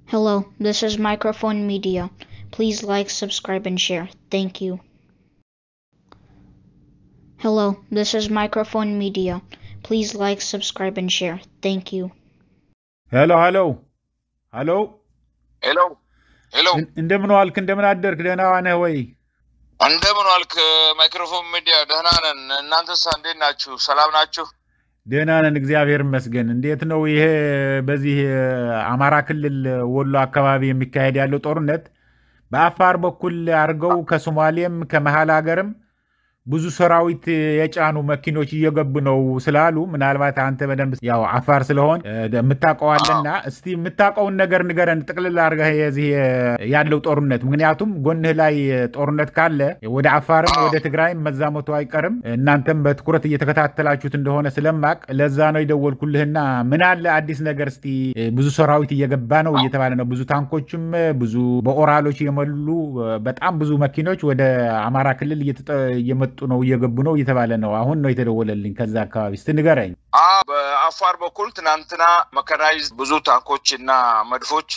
Hello, this is Microphone Media. Please like, subscribe, and share. Thank you. Hello, this is Microphone Media. Please like, subscribe, and share. Thank you. Hello. እንደምን ዋልክ እንደምን አደርክ ደህና ነህ ወይ? እንደምን ዋልክ ማይክሮፎን ሚዲያ ደህና ነን። እናንተስ እንዴት ናችሁ? ሰላም ናችሁ? ደህና ነን እግዚአብሔር ይመስገን። እንዴት ነው ይሄ በዚህ አማራ ክልል ወሎ አካባቢ የሚካሄድ ያለው ጦርነት? በአፋር በኩል አርገው ከሶማሌም ከመሃል ሀገርም ብዙ ሰራዊት የጫኑ መኪኖች እየገቡ ነው ስላሉ ምናልባት አንተ በደንብ ያው አፋር ስለሆን የምታውቀዋለና እስቲ የምታውቀውን ነገር ንገረን ጥቅልል አድርገህ የዚህ ያለው ጦርነት ምክንያቱም ጎንህ ላይ ጦርነት ካለ ወደ አፋርም ወደ ትግራይም መዛመቱ አይቀርም እናንተም በትኩረት እየተከታተላችሁት እንደሆነ ስለማቅ ለዛ ነው ይደወልኩልህና ምን አለ አዲስ ነገር እስቲ ብዙ ሰራዊት እየገባ ነው እየተባለ ነው ብዙ ታንኮችም ብዙ በኦራሎች የመሉ በጣም ብዙ መኪኖች ወደ አማራ ክልል እየመጡ ነው እየገቡ ነው እየተባለ ነው አሁን ነው የተደወለልኝ ከዛ አካባቢ እስቲ ንገረኝ በአፋር በኩል ትናንትና መከናይዝ ብዙ ታንኮችና መድፎች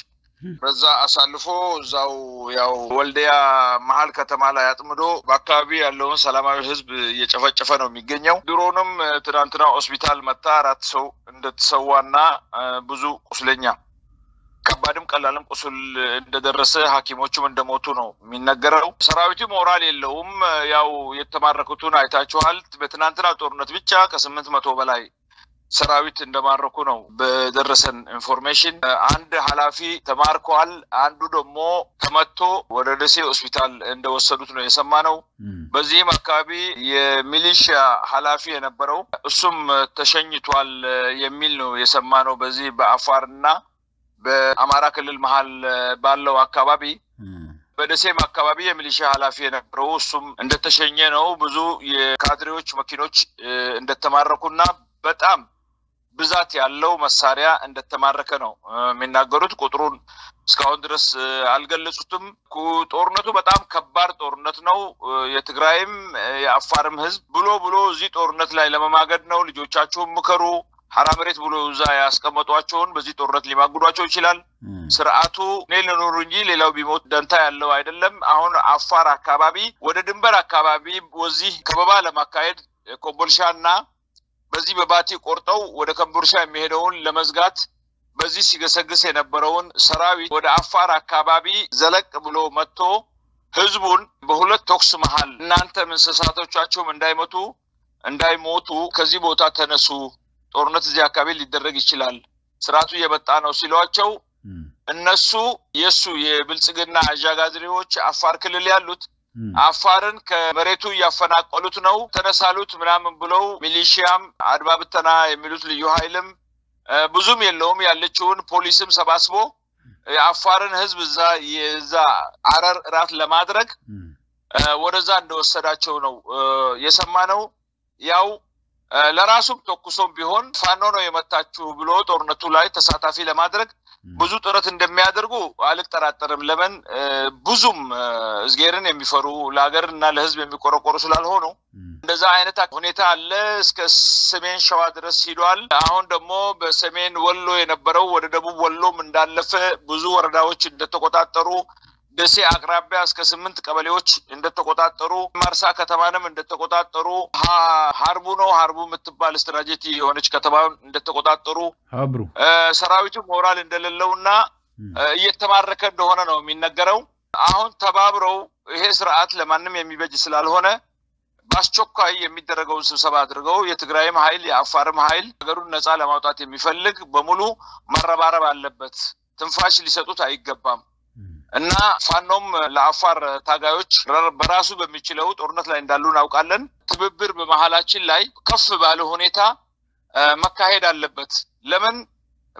በዛ አሳልፎ ዛው ያው ወልዲያ መሃል ከተማ ላይ አጥምዶ በአካባቢ ያለውን ሰላማዊ ህዝብ እየጨፈጨፈ ነው የሚገኘው ድሮንም ትናንትና ሆስፒታል መጣ 4 ሰው እንደተሰዋና ብዙ ቁስለኛ ከባድም ቀላልም ቁስል እንደደረሰ ሐኪሞቹም እንደሞቱ ነው የሚነገረው ሰራዊቱ ሞራል የለውም ያው የተማረኩትን አይታችኋል በትናንትና ጦርነት ብቻ ከ800 በላይ ሰራዊት እንደማረኩ ነው በደረሰን ኢንፎርሜሽን አንድ ሐላፊ ተማርኳል አንዱ ደግሞ ተመቶ ወደ ደሴ ሆስፒታል እንደወሰዱት ነው የሰማነው በዚህም አካባቢ የሚሊሺያ ሐላፊ የነበረው እሱም ተሸኝቷል የሚል ነው የሰማነው በዚህ በአፋርና በአማራ ክልል መሃል ባለው አካባቢ በደሴም አካባቢ የሚሊሺያ ሐላፊ የነበረው እሱም እንደተሸኘ ነው ብዙ የካድሬዎች መኪኖች እንደተማረኩና በጣም ብዛት ያለው መሳሪያ እንደተማረከ ነው የሚናገሩት ቁጥሩን እስካሁን ድረስ አልገለጹትም ጦርነቱ በጣም ከባድ ጦርነት ነው የትግራይም የአፋርም ህዝብ ብሎ እዚህ ጦርነት ላይ ለመማገድ ነው ልጆቻችሁን ምከሩ ሐራመሬት ብሎ ዛ ያስቀመጧቸውን በዚህ ጦርነት ሊማግዷቸው ይችላል ስርዓቱ ኔልኑሩ እንጂ ሌላው ቢሞት ደንታ ያለው አይደለም አሁን አፋር አካባቢ ወደ ድንበር አካባቢ ወዚህ ከበባ ለማካሄድ ኮምቦልሻና በዚህ በባቲ ቆርጠው ወደ ኮምቦልሻ የሚሄደውን ለመዝጋት በዚህ ሲገሰግስ የነበረውን ሰራዊት ወደ አፋር አካባቢ ዘለቅ ብሎ መጥቶ ህዝቡን በሁለት ቶክስ መሃል እናንተ እንስሳቶቻችሁም እንዳይሞቱ ከዚህ ቦታ ተነሱ ጦርነት እዚህ አካባቢ ሊደረግ ይችላል ስርዓቱ የመጣ ነው ሲሏቸው እነሱ የሱ የብልጽግና አጃጋዝሪዎች አፋር ክልል ያሉት አፋርን ከመሬቱ ያፈናቀሉት ነው ተነሳሉት ምናምን ብለው ሚሊሺያም አድባብተና የሚሉት ልዩ ኃይልም ብዙም የለውም ያለችውን ፖሊስም ሰባስቦ አፋርን ህዝብ እዛ አረር ራት ለማድረግ ወደዛ እንደወሰዳቸው ነው የሰማነው ያው ለራሱም ተኩሶም ቢሆን ፋኖ ነው የመታችሁ ብሎ ጦርነቱ ላይ ተሳታፊ ለማድረግ ብዙ ጥረት እንደሚያደርጉ አልተጠራጠርም ለምን ብዙም እዝጌርን የሚፈሩ ለሀገርና ለህዝብ የሚቆረቆሩ ስላልሆኑ እንደዛ አይነት ሁኔታ አለ እስከ ሰሜን ሸዋ ድረስ ሄዷል አሁን ደግሞ በሰሜን ወሎ የነበረው ወደ ደቡብ ወሎም እንዳለፈ ብዙ ወረዳዎች እንደተቆጣጠሩ ደሴ አቅራቢያ እስከ 8 ቀበሌዎች እንደተቆጣጠሩ ማርሳ ከተማንም እንደተቆጣጠሩ ሀርቡ ምትባል ስትራቴጂ የሆነች ከተማ እንደተቆጣጠሩ ሰራዊቱ ሞራል እንደሌለውና እየተማረከ እንደሆነ ነው የሚነገረው አሁን ተባብረው ይሄ ስርዓት ለማንም የሚበጅ ስላልሆነ ባስቸኳይ የሚደረገው ስብሰባ አድርገው የትግራይም ኃይል የአፋርም ኃይል ሀገሩን ነፃ ለማውጣት የሚፈልግ በሙሉ መረባረብ አለበት ትንፋሽ ሊሰጡት አይገባም እና ፋኖም ለአፋር ታጋዮች በራሱ በሚችለው ጦርነት ላይ እንዳሉ እናውቃለን ትብብር በመሃላችን ላይ ከፍ ባለ ሁኔታ መካሄድ አለበት ለምን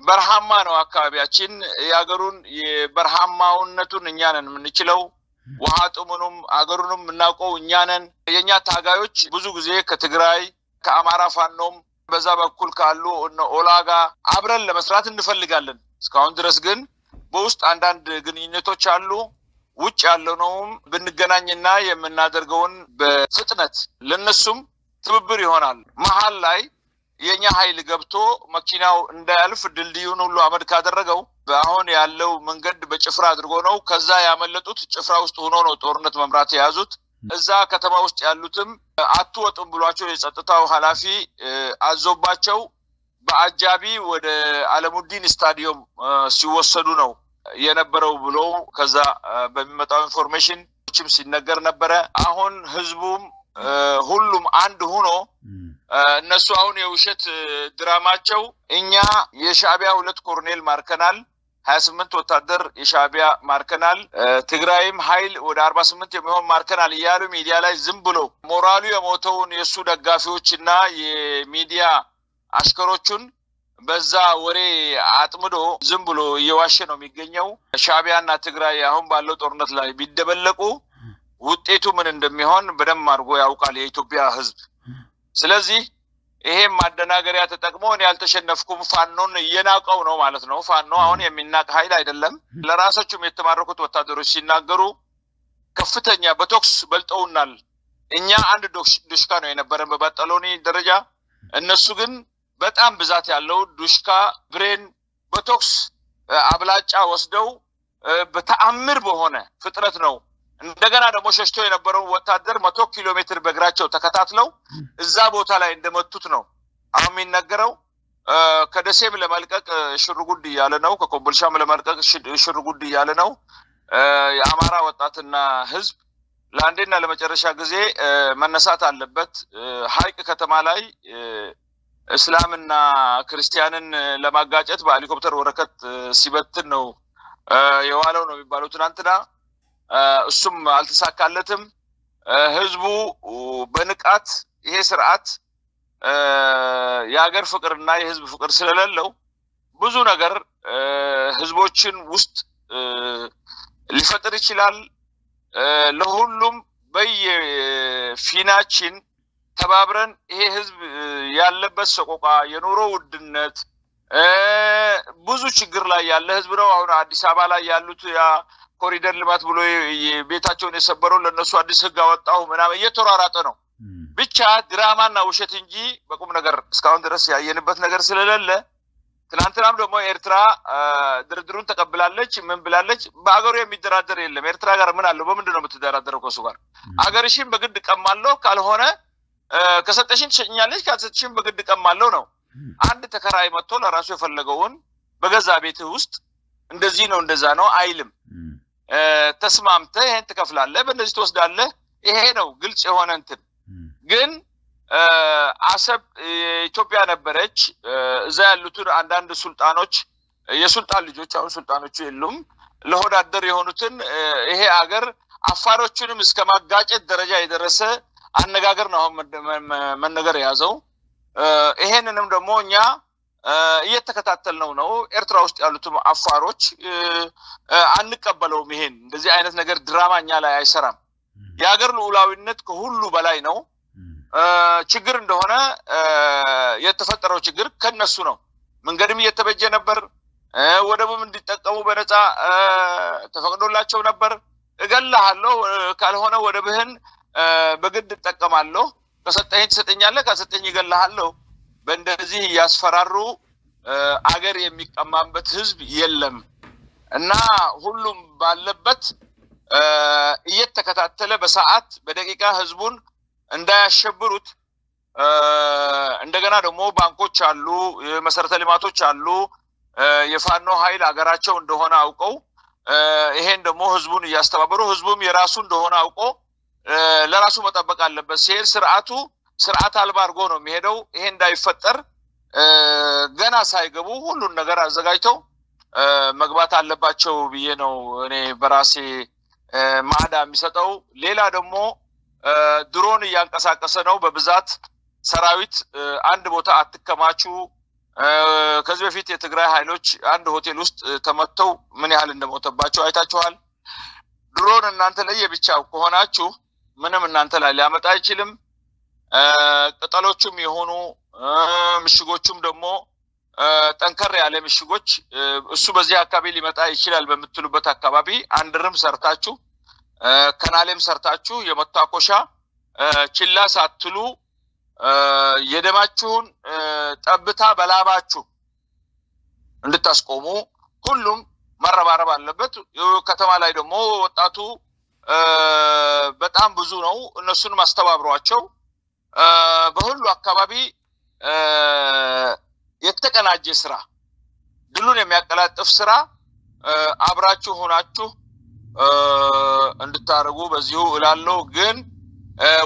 በርሃማ ነው አካባቢያችን ያገሩን የበርሃማውነቱን እኛ ነን የምንችለው ውሃ ጥሙንም አገሩንም እናውቀው እኛ ነን የኛ ታጋዮች ብዙ ጊዜ ከትግራይ ከአማራ ፋኖም በዛ በኩል ካሉ ኦላጋ አብረን ለመስራት እንፈልጋለን እስካሁን ድረስ ግን በውስጥ አንዳንድ ግንኙነቶች አሉ ውጭ ያለውም ብንገናኝና የምናደርገውን በፍጥነት ለነሱም ትብብር ይሆናል መሃል ላይ የኛ ኃይል ገብቶ መኪናው እንዳያልፍ ድልድዩን ሁሉ አመድ ካደረገው አሁን ያለው መንገድ በጭፍራ አድርጎ ነው ከዛ ያመለጡት ጭፍራ ውስጥ ሆኖ ነው ጦርነት መምራት ያዙት እዛ ከተማ ውስጥ ያሉትም አትወጡም ብሏቸው የጸጥታው ኃላፊ አዞባቸው በአጃቢ ወደ አለሙዲን ስታዲየም ሲወሰዱ ነው የነበረው ብሎ ከዛ በሚመጣው ኢንፎርሜሽን ሲነገር ነበር አሁን ህዝቡም ሁሉም አንድ ሆኖ እነሱ አሁን የውሸት ድራማቸው እኛ የሻዕቢያ 2 ኮሎኔል ማርከናል 28 ወታደር የሻዕቢያ ማርከናል ትግራይም ኃይል ወደ 48 የሚሆን ማርከናል ይያሉ ሚዲያ ላይ ዝም ብሎ ሞራሉ የሞተውን የሱ ደጋፊዎችና የሚዲያ አሽከሮቹን በዛ ወሬ አጥምዶ ዝም ብሎ እየዋሸ ነው የሚገኘው ሻዕቢያና ትግራይ አሁን ባለው ጦርነት ላይ ቢደበለቁ ውጤቱ ምን እንደሚሆን በደም አድርጎ ያውቃል የኢትዮጵያ ህዝብ ስለዚህ ይሄም ማደናገሪያ ተጠቅሞ እኔ ያልተሸነፍኩም ፋኖን እየናቀው ነው ማለት ነው ፋኖ አሁን የሚናቅ ኃይል አይደለም ለራሳቸውም የተማረኩት ወታደሮች ሲናገሩ ከፍተኛ በቶክስ በልጠውናል እኛ አንድ ዱሽካ ነው የነበረን በባጣሎኒ ደረጃ እነሱ ግን በጣም ብዛት ያለው ዱሽካ ብሬን በቶክስ አብላጫ ወስደው በተአምር በሆነ ፍጥረት ነው እንደገና ደግሞ ሸሽቶ የነበረው ወታደር 100 ኪሎ ሜትር በእግራቸው ተከታትለው እዛ ቦታ ላይ እንደመቱት ነው አሁን የሚነገረው ከደሴም ለማልቀቅ ሽርጉድ ያለ ነው ከኮምቦልሻም ለማልቀቅ ሽርጉድ ያለ ነው የአማራ ወጣትና ህዝብ ለአንዴና ለመጨረሻ ጊዜ መነሳት አለበት ሀይቅ ከተማ ላይ እስላምና ክርስቲያንን ለማጋጨት በሄሊኮፕተር ወረቀት ሲበትን ነው የዋለው ነው የሚባለው ትናንትና እሱም አልተሳካለትም ህዝቡ በንቃት ይሄ ስርዓት የሀገር ፍቅርና የህዝብ ፍቅር ስለሌለው ብዙ ነገር ህዝቦችን ውስጥ ሊፈጥር ይችላል ለሁሉም በየፊናችን ተባብረን ይሄ ህዝብ ያለበት ሰቆቃ የኑሮ ውድነት ብዙ ችግር ላይ ያለ ህዝብ ነው አሁን አዲስ አበባ ላይ ያሉት ያ ኮሪደር ልማት ብሎ ቤታቸውን የሰበረው ለነሱ አዲስ ህግ አወጣው ምናምን እየተራራጠ ነው ብቻ ድራማና ውሸት እንጂ በቁም ነገር እስካሁን ድረስ ያየንበት ነገር ስለሌለ ትናንትናም ደግሞ ኤርትራ ድርድሩን ተቀብላለች ምን ብላለች በአገሩ የሚደራደር የለም ኤርትራ ጋር ምን አለው በምንድነው የምትደራደረው ከሱ ጋር አገርሽን በግድ ቀማለው ካልሆነ ከሰጠሽን ትሸኛለሽ ካልሰጠሽን በግድ ቀማለው ነው አንድ ተከራይ መጥቶ ለራሱ የፈለገውን በገዛ ቤት ውስጥ እንደዚህ ነው እንደዛ ነው አይልም ተስማምተ ይሄን ተከፍላለህ በእነዚህ ተወስዳለህ ይሄ ነው ግልጽ የሆነ እንትን ግን አሰብ ኢትዮጵያ ነበረች እዛ ያሉት አንዳንድ ሱልጣኖች የሱልጣን ልጆች አሁን ሱልጣኖቹ የሉም ለሆዳደር የሆኑትን ይሄ አገር አፋሮቹንም እስከማጋጨት ደረጃ የደረሰ አነጋገር ነው መነገር ያዘው ይሄንንም ደግሞ እኛ እየተከታተልነው ነው ኤርትራ ውስጥ ያሉትም አፋሮች አንቀበለውም ይሄን እንደዚህ አይነት ነገር ድራማኛ ላይ አይሰራም የሀገር ሉዓላዊነት ከሁሉ በላይ ነው ችግር እንደሆነ የተፈጠረው ችግር ከነሱ ነው መንገድም እየተበጀ ነበር ወደቡም እንዲጠቀሙ በነፃ ተፈቅዶላቸው ነበር እገላሃለሁ ካልሆነ ወደብህን በግድ ተጠቀማለሁ ከሰጠኝ ትሰጠኛለህ ካልሰጠኝ እገላሃለሁ በእንደዚህ ያስፈራሩ አገር የሚቀማበት ህዝብ የለም እና ሁሉም ባለበት እየተከታተለ በሰዓት በደቂቃ ህዝቡን እንዳያሸብሩት እንደገና ደግሞ ባንኮች አሉ መሰረተ ልማቶች አሉ የፋኖ ኃይል አገራቸው እንደሆነ አውቀው ይሄን ደግሞ ህዝቡን ያስተባበሩ ህዝቡም የራሱ እንደሆነ አውቆ ለራሱ መጠበቅ አለበት ሲል ስርዓት አልባ አድርጎ ነው የሚሄደው ይሄ እንዳይፈጠር ገና ሳይገቡ ሁሉን ነገር አዘጋጅተው መግባት አለባቸው ብዬ ነው እኔ በራሴ ማዳ የሚሰጠው ሌላ ደግሞ ድሮን ያንቀሳቀሰ ነው በብዛት ሰራዊት አንድ ቦታ አትከማቹ ከዚህ በፊት የትግራይ ኃይሎች አንድ ሆቴል ውስጥ ተመተው ምን ያህል እንደሞተባቸው አይታችኋል ድሮን እናንተ ላይ የብቻው ከሆናችሁ ምንም እናንተ ላይ ሊያመጣ አይችልም ቅጠሎቹም የሆኑ ምሽጎቹም ደግሞ ጠንከር ያለ ምሽጎች እሱ በዚህ አካባቢ ሊመጣ ይችላል በመትሉበት አካባቢ አንድርም ሰርታችሁ ከናለም ሰርታችሁ የመታቆሻ ችላ ሳትሉ የደማችሁን ጠብታ በላባችሁ እንድታስቆሙ ሁሉም መረባረብ አለበት ከተማ ላይ ደግሞ ወጣቱ በጣም ብዙ ነው እነሱን ማስተባብሯቸው በሁሉ አካባቢ የተቀናጀ ስራ ድሉን የሚያቀላጥፍ ስራ አብራችሁ ሆናችሁ እንድታረጉ በዚሁ እላለሁ ግን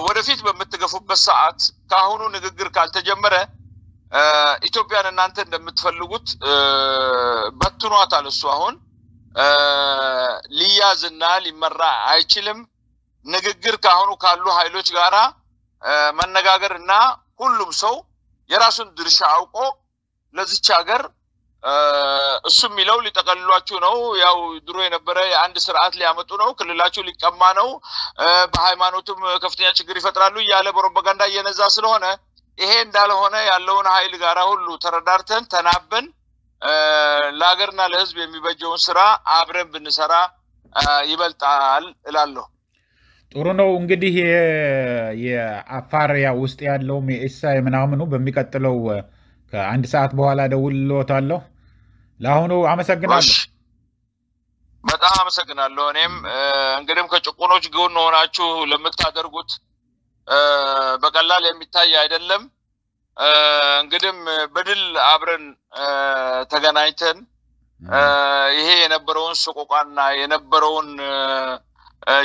ወደፊት በመተገፉበት ሰዓት ካሁኑ ንግግር ካልተጀመረ ኢትዮጵያን እናንተ እንደምትፈልጉት በትኗታል እሱ አሁን ሊያዝና ሊመራ አይችልም ንግግር ካሁኑ ካሉ ኃይሎች ጋራ መነጋገርና ሁሉም ሰው የራሱን ድርሻ አውቆ ለዚች ሀገር እሱ ሚለው ሊጠቀልሏችሁ ነው ያው ድሮ የነበረ አንድ ስርዓት ሊያመጡ ነው ክልላችሁ ሊቀማ ነው በሃይማኖቱም ከፍተኛ ችግር ይፈጥራሉ ያለ ፕሮፓጋንዳ እየነዛ ስለሆነ ይሄ እንዳልሆነ ያለውን ኃይል ጋራ ሁሉ ተረዳርተን ተናበን ለሀገርና ለህዝብ የሚበጀውን ስራ አብረን ብንሰራ ይበልጣል እላለሁ ጥሩ ነው እንግዲህ የአፋር ያው ውስጥ ያለው የኢሳይ ምናምኑ በሚቀጥለው ከአንድ ሰዓት በኋላ ደውልልዎታለሁ ለአሁኑ አመሰግናለሁ በጣም አመሰግናለሁ እኔም እንግዲህ ከጭቁኖች ጎን ሆናችሁ ለምታደርጉት በቀላል የሚታይ አይደለም እንግዲህ በድል አብረን ተገናኝተን ይሄ የነበረውን ሰቆቃና የነበረውን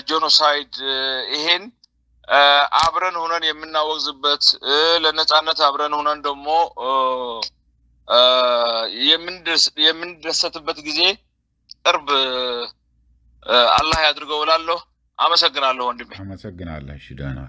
ጄኖሳይድ ይሄን አብረን ሆነን የምናወግዝበት ለነጻነት አብረን ሆነን ደግሞ የምንደሰትበት ጊዜ ቅርብ አላህ ያድርገው እላለሁ አመሰግናለሁ ወንድሜ አመሰግናለሁ እሺ ደህና